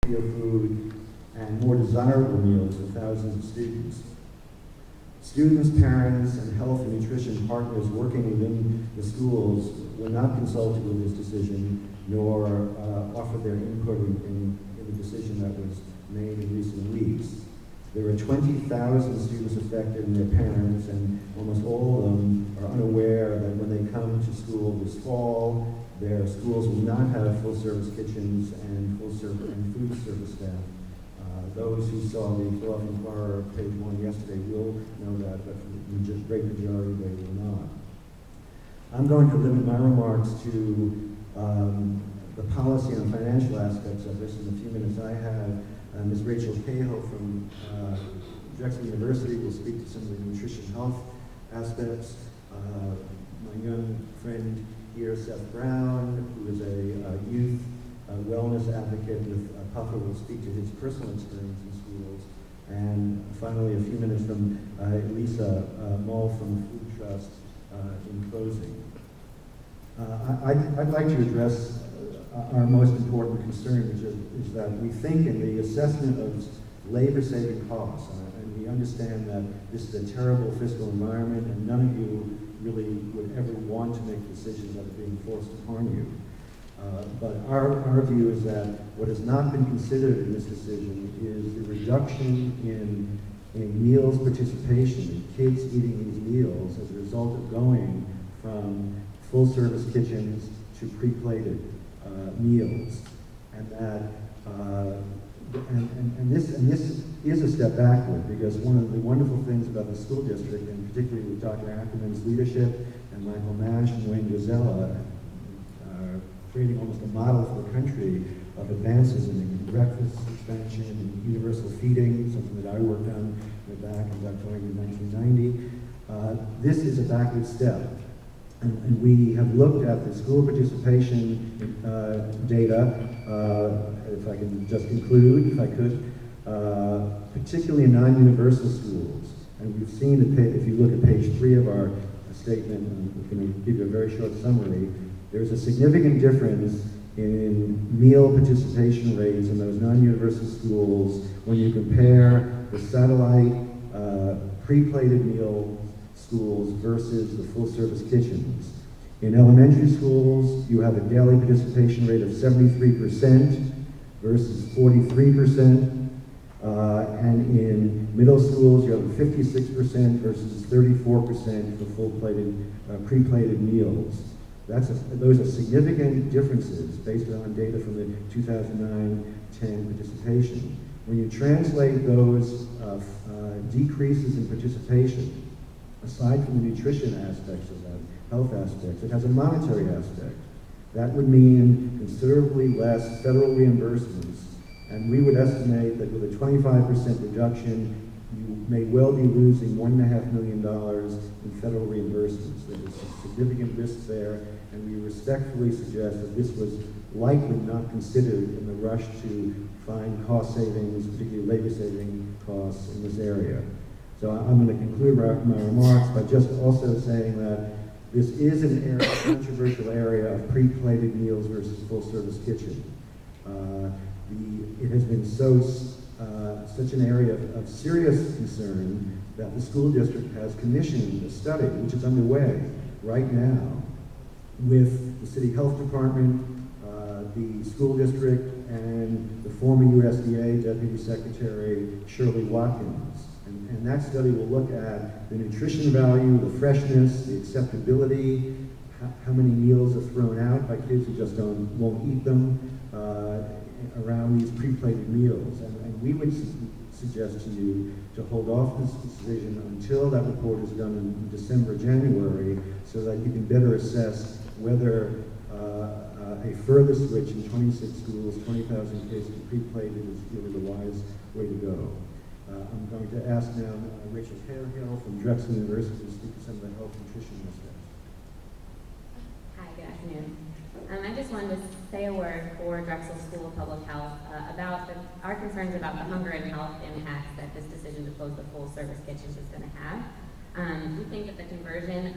healthier food and more desirable meals for thousands of students. Students, parents, and health and nutrition partners working within the schools were not consulted with this decision, nor offered their input in the decision that was made in recent weeks. There are 20,000 students affected and their parents, and almost all of them are unaware that when they come to school this fall, their schools will not have full-service kitchens and food service staff. Those who saw the Philadelphia Inquirer page 1 yesterday will know that, but for the great majority they will not. I'm going to limit my remarks to the policy and financial aspects of this in the few minutes I have. Ms. Rachel Cahill from Drexel University will speak to some of the nutrition health aspects. My young friend here, Seth Brown, who is a youth wellness advocate with PUFFA, will speak to his personal experience in schools. And finally, a few minutes from Lisa Mull from the Food Trust in closing. I'd like to address our most important concern, which is that we think in the assessment of labor-saving costs, and we understand that this is a terrible fiscal environment, and none of you really would ever want to make decisions that are being forced upon you. But our view is that what has not been considered in this decision is the reduction in meals participation, in kids eating these meals as a result of going from full-service kitchens to pre-plated meals, and that this is a step backward, because one of the wonderful things about the school district, and particularly with Dr. Arkerman's leadership and Michael Nash and Wayne Gozella, creating almost a model for the country of advances in breakfast expansion and universal feeding, something that I worked on back in 1990. This is a backward step. And we have looked at the school participation data, if I can just conclude, if I could, particularly in non-universal schools. And we've seen, if you look at page 3 of our statement, I'm going to give you a very short summary, there's a significant difference in meal participation rates in those non-universal schools when you compare the satellite pre-plated meal schools versus the full-service kitchens. In elementary schools, you have a daily participation rate of 73% versus 43%. And in middle schools, you have 56% versus 34% for full-plated, pre-plated meals. Those are significant differences based on data from the 2009-10 participation. When you translate those decreases in participation, aside from the nutrition aspects of that, health aspects, it has a monetary aspect. That would mean considerably less federal reimbursements, and we would estimate that with a 25% reduction, you may well be losing $1.5 million in federal reimbursements. There is a significant risk there, and we respectfully suggest that this was likely not considered in the rush to find cost savings, particularly labor-saving costs in this area. So I'm going to conclude my remarks by just also saying that this is an area, controversial area of pre-plated meals versus full-service kitchen. It has been such an area of serious concern that the school district has commissioned a study, which is underway right now, with the city health department, the school district, and the former USDA Deputy Secretary Shirley Watkins. And that study will look at the nutrition value, the freshness, the acceptability, how many meals are thrown out by kids who just won't eat them around these pre-plated meals. And we would suggest to you to hold off this decision until that report is done in December, January, so that you can better assess whether a further switch in 26 schools, 20,000 kids to pre-plated is really the wise way to go. I'm going to ask now Rachel Cahill from Drexel University to speak to some of the health nutrition aspects. Hi, good afternoon. I just wanted to say a word for Drexel School of Public Health about our concerns about the hunger and health impacts that this decision to close the full-service kitchens is going to have. We think that the conversion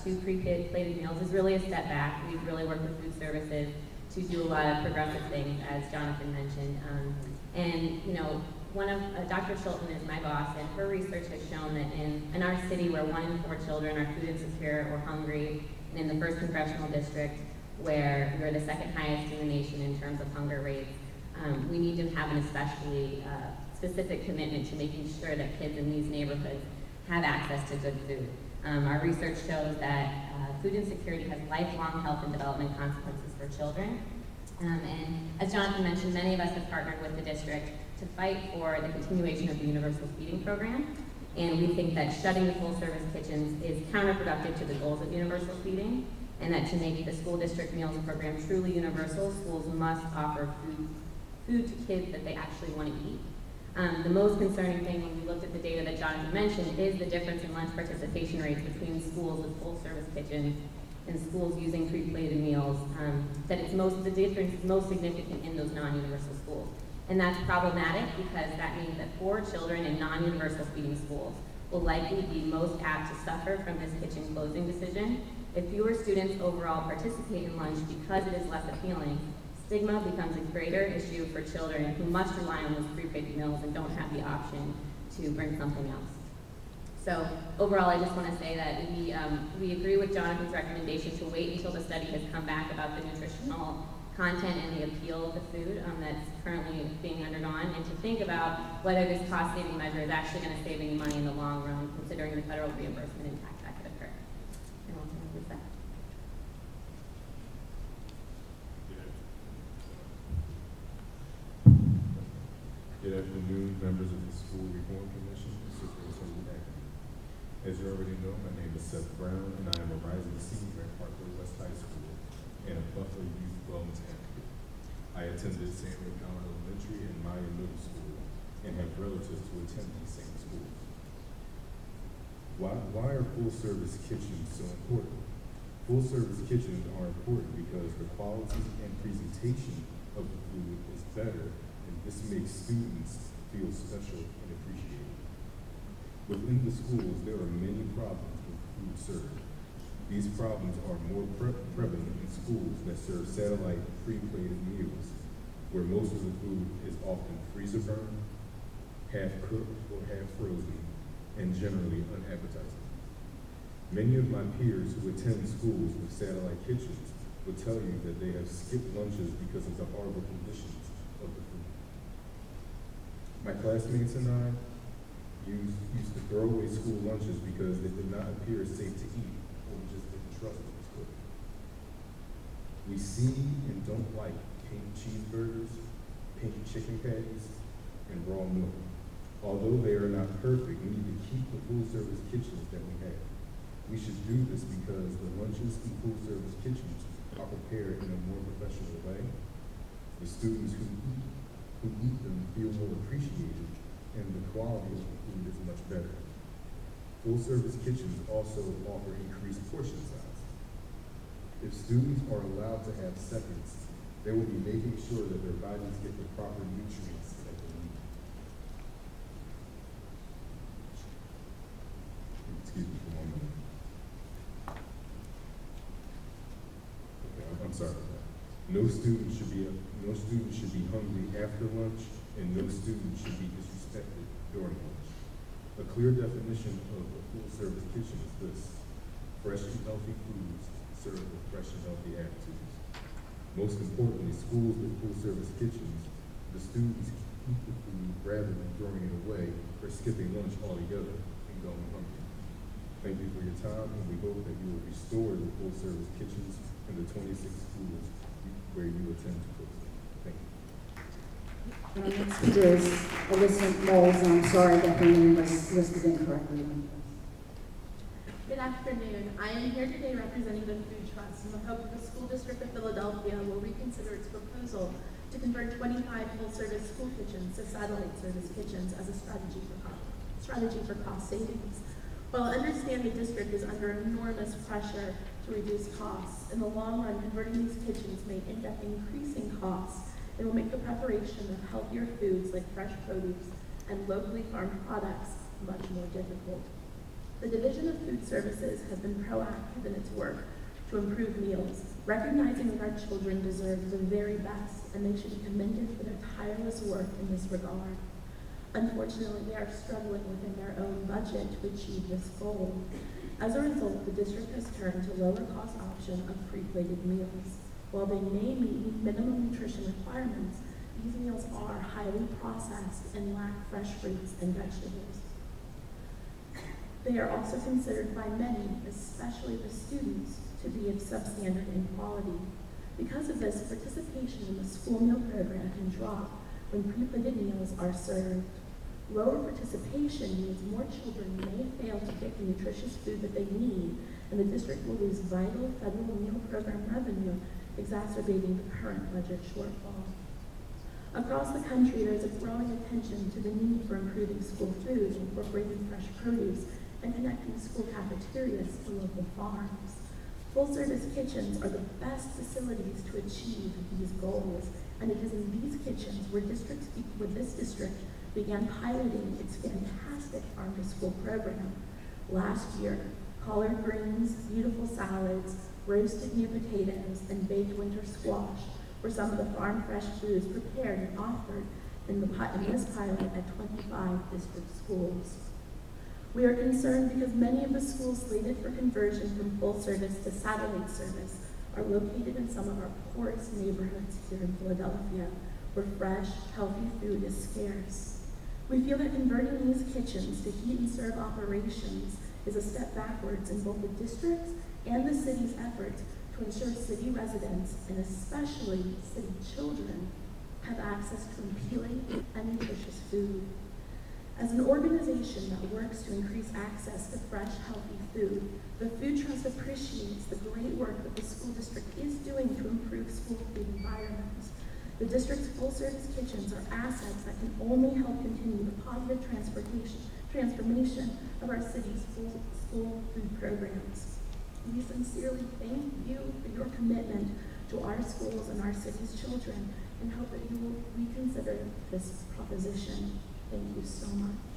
to pre-plated meals is really a step back. We've really worked with food services to do a lot of progressive things, as Jonathan mentioned. And, you know, Dr. Schulten is my boss, and her research has shown that in our city where 1 in 4 children are food insecure or hungry, and in the 1st congressional district where we're the 2nd highest in the nation in terms of hunger rates, we need to have an especially specific commitment to making sure that kids in these neighborhoods have access to good food. Our research shows that food insecurity has lifelong health and development consequences for children. And as Jonathan mentioned, many of us have partnered with the district to fight for the continuation of the universal feeding program. And we think that shutting the full-service kitchens is counterproductive to the goals of universal feeding, and that to make the school district meals program truly universal, schools must offer food to kids that they actually want to eat. The most concerning thing when we looked at the data that Jonathan mentioned is the difference in lunch participation rates between schools with full-service kitchens and schools using pre-plated meals, the difference is most significant in those non-universal schools. And that's problematic because that means that poor children in non-universal feeding schools will likely be most apt to suffer from this kitchen closing decision. If fewer students overall participate in lunch because it is less appealing, stigma becomes a greater issue for children who must rely on those pre-plated meals and don't have the option to bring something else. So overall, I just want to say that we agree with Jonathan's recommendation to wait until the study has come back about the nutritional content and the appeal of the food that's currently being undergone, and to think about whether this cost-saving measure is actually going to save any money in the long run, considering the federal reimbursement impact that could occur. And I'll turn it back. Good afternoon, members of the School Reform Commission, Superintendent Ackerman. As you already know, my name is Seth Brown, and I am a rising senior at Parkway West High School and a PUFFA Youth Wellness Advocate. I attended Samuel Cowan Elementary and Maya Middle School and have relatives who attend these same schools. Why are full-service kitchens so important? Full-service kitchens are important because the quality and presentation of the food is better, and this makes students feel special and appreciated. Within the schools, there are many problems with food served. These problems are more prevalent in schools that serve satellite pre-plated meals, where most of the food is often freezer burned, half cooked or half frozen, and generally unappetizing. Many of my peers who attend schools with satellite kitchens will tell you that they have skipped lunches because of the horrible conditions of the food. My classmates and I used to throw away school lunches because they did not appear safe to eat, or we just didn't trust what was cooked. We see and don't like pink cheeseburgers, pink chicken patties, and raw milk. Although they are not perfect, we need to keep the full-service kitchens that we have. We should do this because the lunches in full-service kitchens are prepared in a more professional way. The students who eat them feel more appreciated, and the quality of the food is much better. Full-service kitchens also offer increased portion size. If students are allowed to have seconds, they will be making sure that their bodies get the proper nutrients that they need. Excuse me for 1 minute. Okay, I'm sorry for that. No student should be hungry after lunch, and no student should be disrespected during lunch. A clear definition of a full-service kitchen is this: fresh and healthy foods served with fresh and healthy attitudes. Most importantly, schools with full-service kitchens, the students eat the food rather than throwing it away or skipping lunch altogether and going hungry. Thank you for your time, and we hope that you will restore the full-service kitchens in the 26 schools where you attend to cook. Thank you. Next is Alyssa Moles. I'm sorry that her name was listed incorrectly. Good afternoon. I am here today representing the Food Trust in the hope that the School District of Philadelphia will reconsider its proposal to convert 25 full-service school kitchens to satellite service kitchens as a strategy for cost savings. While I understand the district is under enormous pressure to reduce costs, in the long run, converting these kitchens may end up increasing costs and will make the preparation of healthier foods like fresh produce and locally farmed products much more difficult. The Division of Food Services has been proactive in its work to improve meals, recognizing that our children deserve the very best and they should be commended for their tireless work in this regard. Unfortunately, they are struggling within their own budget to achieve this goal. As a result, the district has turned to lower cost option of pre-plated meals. While they may meet minimum nutrition requirements, these meals are highly processed and lack fresh fruits and vegetables. They are also considered by many, especially the students, to be of substandard in quality. Because of this, participation in the school meal program can drop when pre-plated meals are served. Lower participation means more children may fail to get the nutritious food that they need, and the district will lose vital federal meal program revenue, exacerbating the current budget shortfall. Across the country, there is a growing attention to the need for improving school food, incorporating fresh produce, and connecting school cafeterias to local farms. Full-service kitchens are the best facilities to achieve these goals, and it is in these kitchens where this district began piloting its fantastic farm-to-school program. Last year, collard greens, beautiful salads, roasted new potatoes, and baked winter squash were some of the farm fresh foods prepared and offered in this pilot at 25 district schools. We are concerned because many of the schools slated for conversion from full service to satellite service are located in some of our poorest neighborhoods here in Philadelphia, where fresh, healthy food is scarce. We feel that converting these kitchens to heat and serve operations is a step backwards in both the district's and the city's efforts to ensure city residents, and especially city children, have access to appealing and nutritious food. As an organization that works to increase access to fresh, healthy food, the Food Trust appreciates the great work that the school district is doing to improve school food environments. The district's full-service kitchens are assets that can only help continue the positive transformation of our city's school food programs. We sincerely thank you for your commitment to our schools and our city's children, and hope that you will reconsider this proposition. Thank you so much.